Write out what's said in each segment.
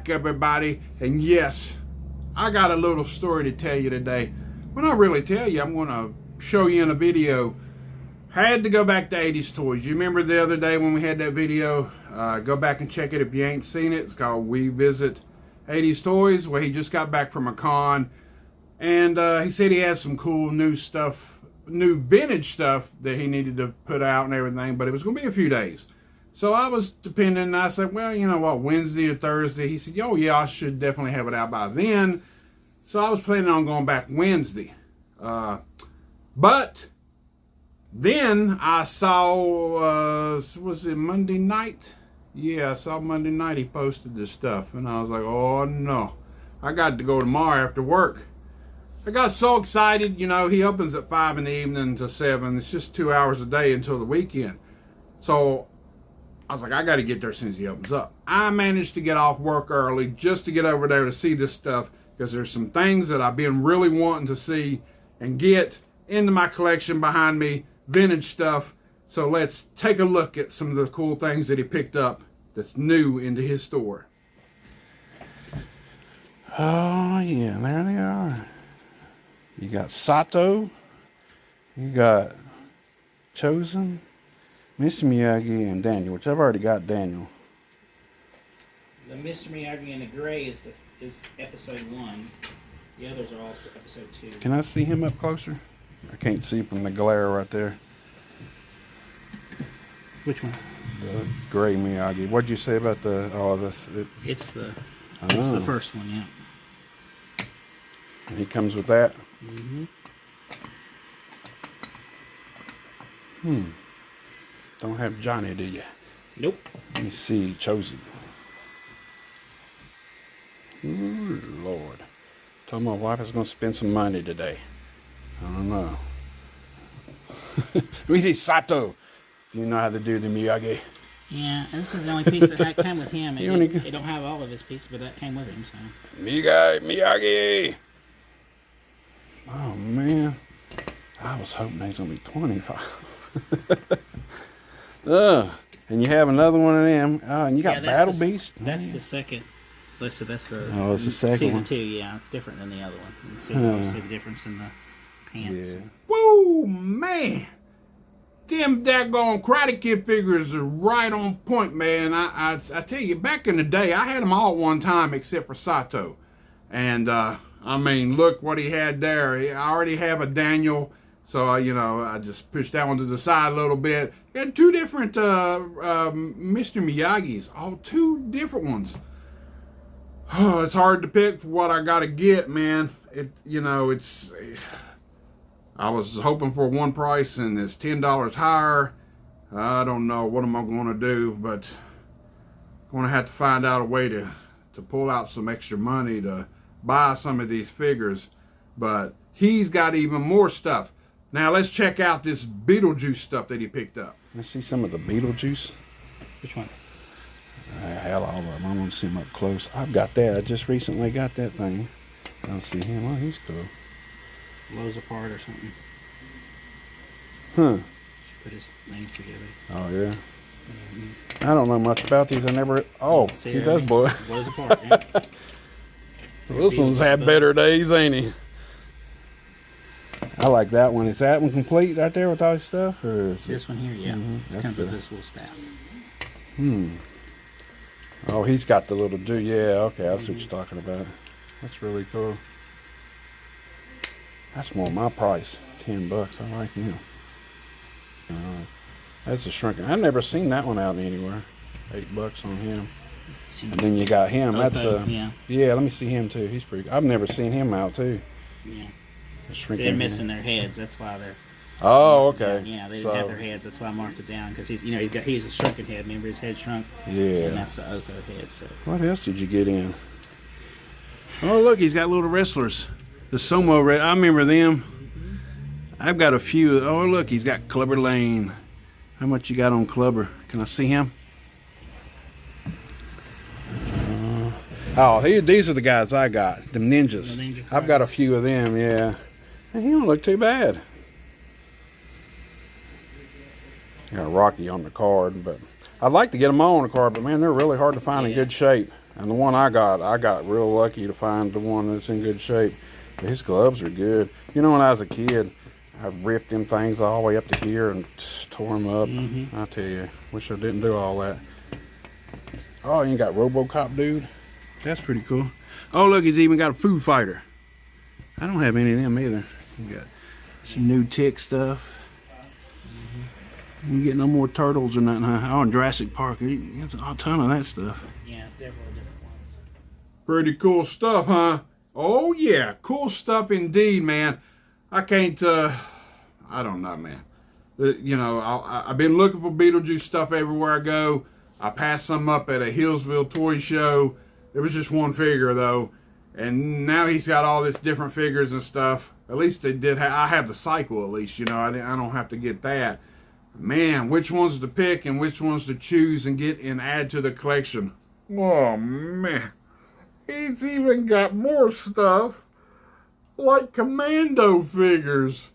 back, everybody. And yes, I got a little story to tell you today. Well, not really tell you. I'm going to show you in a video. Had to go back to 80s Toys. You remember the other day when we had that video? Go back and check it if you ain't seen it. It's called We Visit 80s Toys. Well, he just got back from a con. And he said he had some cool new stuff, new vintage stuff that he needed to put out and everything. But it was going to be a few days. So I was depending, and I said, well, you know what, Wednesday or Thursday? He said, oh yeah, I should definitely have it out by then. So I was planning on going back Wednesday. But then I saw, was it Monday night? Yeah, I saw Monday night he posted this stuff. And I was like, oh no, I got to go tomorrow after work. I got so excited, you know, he opens at 5 in the evening to 7. It's just 2 hours a day until the weekend. So I was like, I got to get there as soon as he opens up. I managed to get off work early just to get over there to see this stuff, because there's some things that I've been really wanting to see and get into my collection behind me, vintage stuff. So let's take a look at some of the cool things that he picked up that's new into his store. Oh yeah, there they are. You got Sato, you got Chosen, Mr. Miyagi, and Daniel, which I've already got Daniel. The Mr. Miyagi in the gray is episode 1. The others are all episode 2. Can I see him up closer? I can't see from the glare right there. Which one? The gray Miyagi. What'd you say about the? Oh, this. It's the first one, yeah. And he comes with that. Don't have Johnny, do you? Nope. Let me see. Chosen. Ooh, Lord. Told my wife I was going to spend some money today. I don't know. Let me see. Sato. Do you know how to do the Miyagi? Yeah, and this is the only piece that came with him. It don't have all of his pieces, but that came with him. So. Miyagi. Oh man, I was hoping he was gonna be 25. And you have another one of them. And you got Battle Beast. That's the second. That's the it's the second season one. 2. Yeah, it's different than the other one. You see the difference in the pants. Yeah. Whoa, man! Them daggone Karate Kid figures are right on point, man. I tell you, back in the day, I had them all at one time except for Sato. And, I mean, look what he had there. I already have a Daniel, so, you know, I just pushed that one to the side a little bit. He had 2 different Mr. Miyagis, all 2 different ones. Oh, it's hard to pick for what I got to get, man. I was hoping for one price and it's $10 higher. I don't know what am I going to do, but I'm going to have to find out a way to pull out some extra money to buy some of these figures. But he's got even more stuff. Now let's check out this Beetlejuice stuff that he picked up. Let's see some of the Beetlejuice. Which one? Hell, all of them. I want to see him up close. I've got that. I just recently got that thing. I don't see him. Oh, he's cool. Blows apart or something. Huh. Put his things together. Oh, yeah. I don't know much about these. I never... Oh, he does blow. Blows apart, yeah. This one's had better days, ain't he? I like that one. Is that one complete right there with all his stuff? Or is this one here, yeah. It comes with this little staff. Oh, he's got the little dude. Yeah, okay. I see what you're talking about. That's really cool. That's more my price. $10. I like him. That's a shrinking. I've never seen that one out anywhere. $8 on him. And then you got him. That's yeah. Let me see him too. He's pretty. I've never seen him out too. Yeah. They're missing their heads. That's why they're. Oh, okay. Yeah, they didn't have their heads. That's why I marked it down, because he's a shrunken head. Remember, his head shrunk. Yeah. And that's the Oko head. So. What else did you get in? Oh, look, he's got little wrestlers. The Sumo Red. I remember them. I've got a few. Oh, look, he's got Clubber Lane. How much you got on Clubber? Can I see him? These are the guys I got. Them ninjas. I've got a few of them, yeah. And he don't look too bad. Got Rocky on the card, but I'd like to get them all on the card, but man, they're really hard to find in good shape. And the one I got real lucky to find the one that's in good shape. His gloves are good. You know, when I was a kid, I ripped them things all the way up to here and just tore them up. I tell you, wish I didn't do all that. Oh, you got RoboCop dude? That's pretty cool. Oh, look, he's even got a Foo Fighter. I don't have any of them either. You got some new Tick stuff. You get no more turtles or nothing, huh? Oh, in Jurassic Park, there's a ton of that stuff. Yeah, it's several different ones. Pretty cool stuff, huh? Oh, yeah. Cool stuff indeed, man. I can't, I don't know, man. You know, I've been looking for Beetlejuice stuff everywhere I go. I passed some up at a Hillsville toy show. There was just one figure, though. And now he's got all this different figures and stuff. At least they did. I have the cycle, at least, you know. I don't have to get that. Man, which ones to pick and which ones to choose and get and add to the collection. Oh, man. He's even got more stuff. Like Commando figures.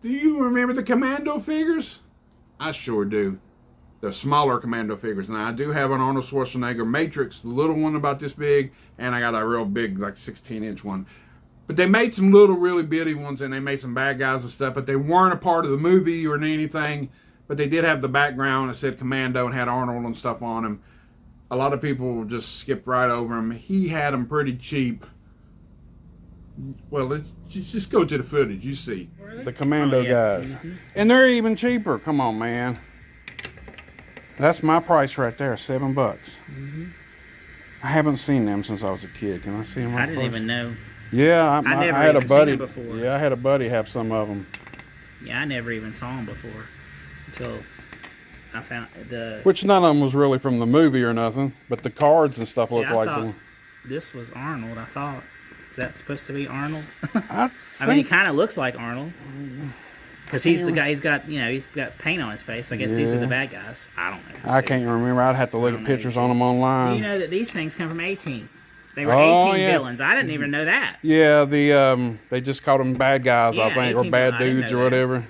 Do you remember the Commando figures? I sure do. The smaller Commando figures. Now, I do have an Arnold Schwarzenegger Matrix, the little one about this big, and I got a real big, like 16-inch one. But they made some little, really bitty ones, and they made some bad guys and stuff, but they weren't a part of the movie or anything. But they did have the background that said Commando and had Arnold and stuff on them. A lot of people just skipped right over him. He had them pretty cheap. Well, let's just go to the footage. You see. The Commando guys. And they're even cheaper. Come on, man. That's my price right there, $7. I haven't seen them since I was a kid. Can I see them? I didn't even know. Yeah, I had a buddy. Seen them before. Yeah, I had a buddy have some of them. Yeah, I never even saw them before until I found the. Which none of them was really from the movie or nothing, but the cards and stuff look like them. This was Arnold. I thought. Is that supposed to be Arnold? I mean, he kind of looks like Arnold. Because he's the guy, he's got paint on his face. I guess these are the bad guys. I don't know. I can't remember. I'd have to look at pictures on them online. Do you know that these things come from A-Team? They were A-Team villains. I didn't even know that. Yeah, they just called them bad guys, I think, or bad dudes or whatever.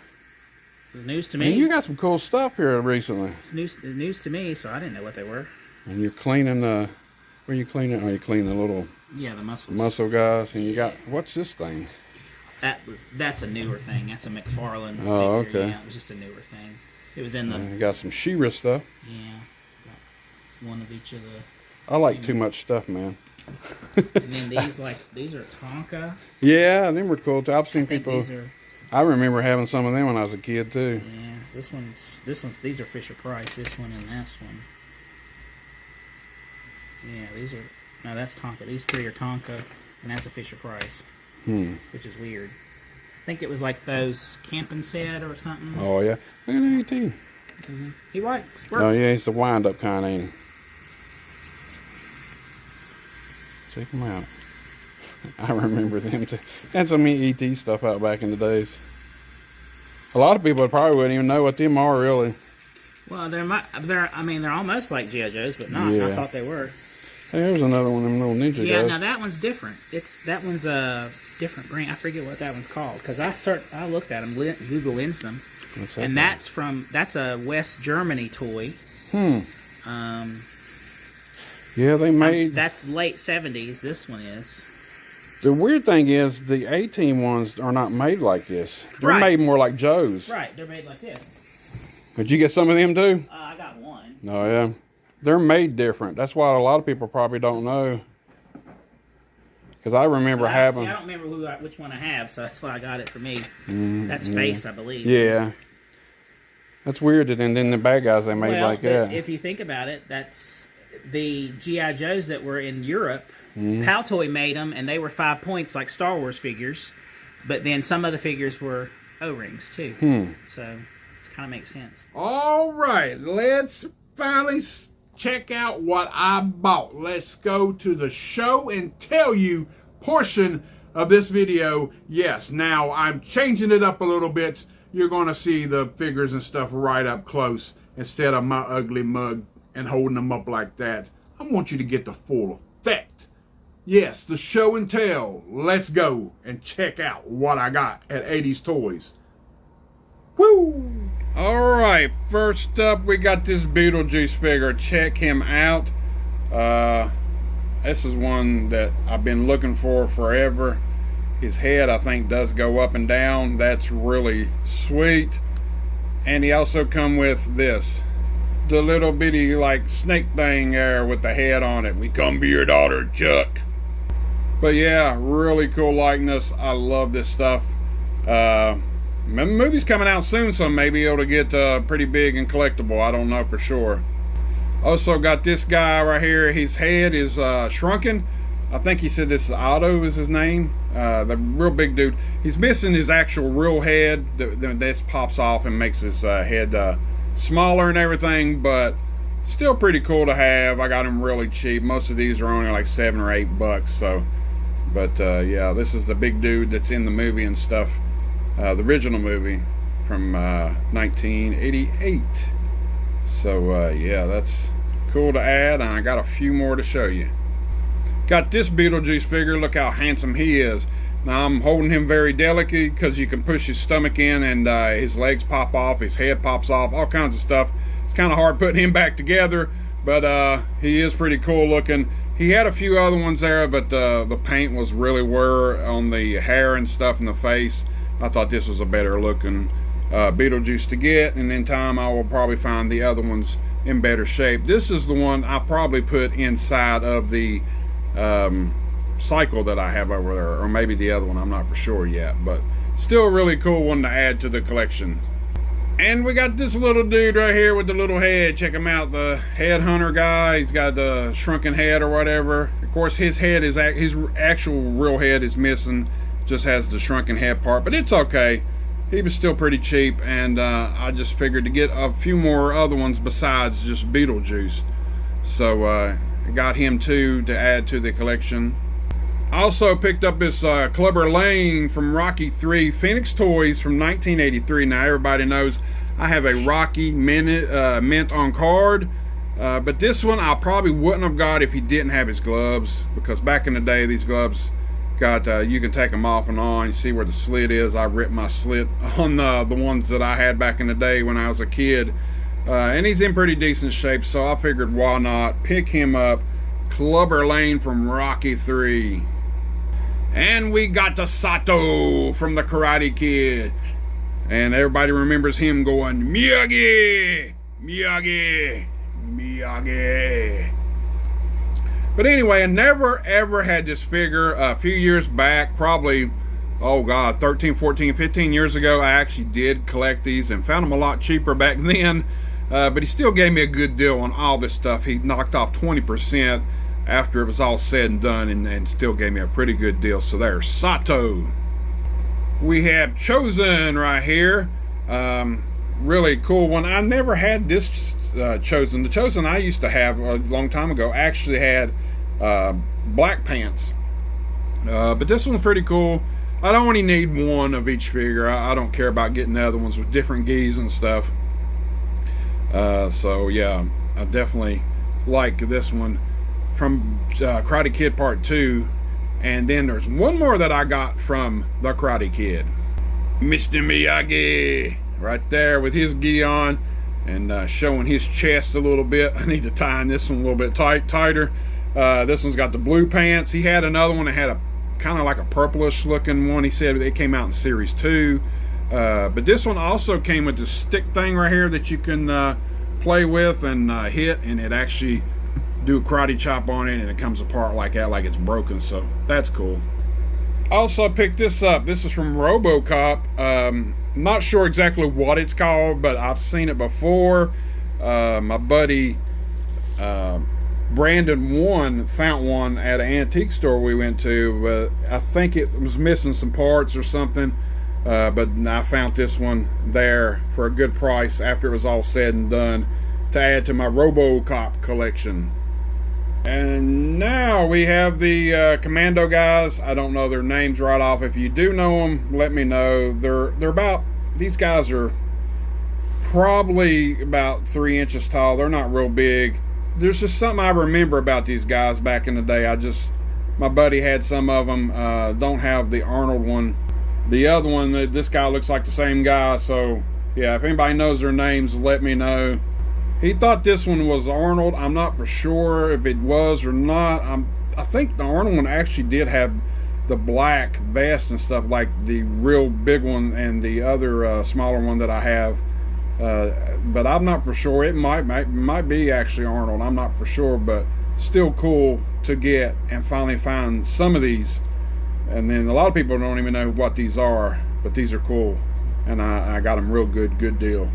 It's news to me. And you got some cool stuff here recently. It's news to me, so I didn't know what they were. And you're cleaning where are you cleaning? Oh, you're cleaning the little the muscles. Muscle guys, and you got what's this thing? That's a newer thing. That's a McFarlane figure. Oh, okay. Yeah, it was just a newer thing. It was in the. You got some She-Ra stuff. Yeah, got one of each of the. I like too much stuff, man. And then these are Tonka. Yeah, them were cool too. I've seen people. These are. I remember having some of them when I was a kid too. Yeah, these are Fisher Price. This one and this one. Yeah, these are. No, that's Tonka. These three are Tonka, and that's a Fisher Price. Which is weird. I think it was like those camping set or something. Oh yeah, look at that 18. He works. Oh yeah, he's the wind-up kind, ain't he? Check him out. I remember them too. Had some ET stuff out back in the days. A lot of people probably wouldn't even know what them are really. Well, they're almost like G.I. Joes, but not. Yeah. I thought they were. Hey, there's another one of them little ninja guys. Yeah, now that one's different. That one's a different brand. I forget what that one's called because I looked at them, Google Lens them, and that's a West Germany toy. Yeah, they made. That's late '70s. This one is. The weird thing is the A-Team ones are not made like this. They're made more like Joe's. Right, they're made like this. Did you get some of them too? I got one. Oh yeah. They're made different. That's why a lot of people probably don't know. Because I remember having. See, I don't remember which one I have, so that's why I got it for me. That's Face, I believe. Yeah. That's weird that then the bad guys they made like that. If you think about it, that's the G.I. Joes that were in Europe. Paltoy made them, and they were 5 points like Star Wars figures. But then some of the figures were O-rings too. So it kind of makes sense. All right, let's finally check out what I bought. Let's go to the show and tell you portion of this video. Yes, now I'm changing it up a little bit. You're going to see the figures and stuff right up close instead of my ugly mug and holding them up like that. I want you to get the full effect. Yes, the show and tell. Let's go and check out what I got at 80s Toys. Woo! Alright, first up we got this Beetlejuice figure. Check him out. This is one that I've been looking for forever. His head, I think, does go up and down. That's really sweet. And he also come with this, the little bitty like snake thing there with the head on it. We come be your daughter, Chuck. But yeah, really cool likeness. I love this stuff. The movie's coming out soon, so maybe it'll get pretty big and collectible. I don't know for sure. Also got this guy right here. His head is shrunken. I think he said this is Otto is his name. The real big dude. He's missing his actual real head. This pops off and makes his head smaller and everything, but still pretty cool to have. I got him really cheap. Most of these are only like $7 or $8. So, but yeah, this is the big dude that's in the movie and stuff. The original movie from 1988. So yeah, that's cool to add, and I got a few more to show you. Got this Beetlejuice figure. Look how handsome he is. Now I'm holding him very delicately because you can push his stomach in and his legs pop off, his head pops off, all kinds of stuff. It's kind of hard putting him back together, but he is pretty cool looking. He had a few other ones there, but the paint was really wear on the hair and stuff in the face. I thought this was a better looking Beetlejuice to get, and in time I will probably find the other ones in better shape. This is the one I probably put inside of the cycle that I have over there, or maybe the other one, I'm not for sure yet, but still a really cool one to add to the collection. And we got this little dude right here with the little head. Check him out, the headhunter guy. He's got the shrunken head or whatever. Of course his head is his actual real head is missing, just has the shrunken head part, but it's okay. He was still pretty cheap, and I just figured to get a few more other ones besides just Beetlejuice, so I got him too to add to the collection. I also picked up this Clubber Lang from Rocky 3 Phoenix Toys from 1983. Now everybody knows I have a Rocky mint on card, but this one I probably wouldn't have got if he didn't have his gloves, because back in the day these gloves got you can take them off and on. You see where the slit is. I ripped my slit on the ones that I had back in the day when I was a kid, and he's in pretty decent shape, so I figured why not pick him up. Clubber Lang from Rocky 3. And we got the Sato from the Karate Kid, and everybody remembers him going Miyagi, Miyagi, Miyagi. But anyway, I never ever had this figure. A few years back, probably, oh god, 13, 14, 15 years ago, I actually did collect these and found them a lot cheaper back then. But he still gave me a good deal on all this stuff. He knocked off 20% after it was all said and done, and still gave me a pretty good deal. So there's Sato. We have Chosen right here. Really cool one. I never had this Chosen. The Chosen I used to have a long time ago actually had black pants, but this one's pretty cool. I don't only need one of each figure. I don't care about getting the other ones with different gis and stuff. So yeah, I definitely like this one from Karate Kid Part 2. And then there's one more that I got from the Karate Kid, Mr. Miyagi, right there with his gi on and showing his chest a little bit. I need to tie this one a little bit tighter. This one's got the blue pants. He had another one that had a kind of like a purplish looking one. He said it came out in series 2, but this one also came with this stick thing right here that you can play with and hit, and it actually do a karate chop on it and it comes apart like that, like it's broken. So that's cool. Also picked this up. This is from RoboCop. Not sure exactly what it's called, but I've seen it before. My buddy Brandon found one at an antique store we went to, but I think it was missing some parts or something, but I found this one there for a good price after it was all said and done to add to my RoboCop collection. And now we have the Commando guys. I don't know their names right off. If you do know them, let me know. They're about, these guys are probably about 3 inches tall. They're not real big. There's just something I remember about these guys back in the day. My buddy had some of them. Don't have the Arnold one. The other one, this guy looks like the same guy. So yeah, if anybody knows their names, let me know. He thought this one was Arnold. I'm not for sure if it was or not. I think the Arnold one actually did have the black vest and stuff, like the real big one and the other smaller one that I have. But I'm not for sure. It might be actually Arnold. I'm not for sure, but still cool to get and finally find some of these. And then a lot of people don't even know what these are, but these are cool, and I got them real good deal.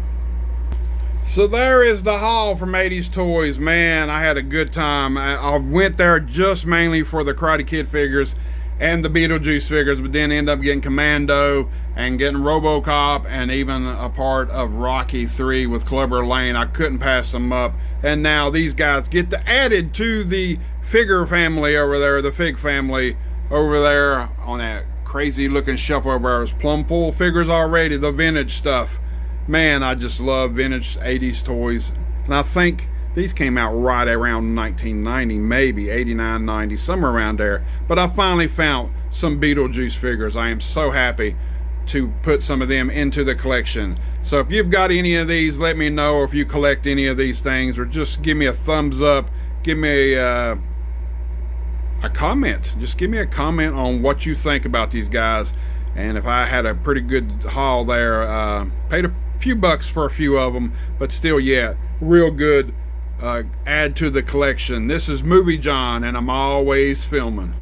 So there is the haul from 80s Toys. Man, I had a good time. I went there just mainly for the Karate Kid figures and the Beetlejuice figures, but then end up getting Commando and getting RoboCop and even a part of Rocky 3 with Clubber Lang. I couldn't pass them up. And now these guys get added to the figure family over there, the Fig family over there on that crazy looking shelf over there. It's plumb full figures already, the vintage stuff. Man, I just love vintage 80s toys. And I think these came out right around 1990, maybe 89, 90, somewhere around there. But I finally found some Beetlejuice figures. I am so happy to put some of them into the collection. So if you've got any of these, let me know. Or if you collect any of these things, or just give me a thumbs up. Give me a comment. Just give me a comment on what you think about these guys. And if I had a pretty good haul there, paid a few bucks for a few of them, but still, yeah, real good. Add to the collection. This is Movie John, and I'm always filming.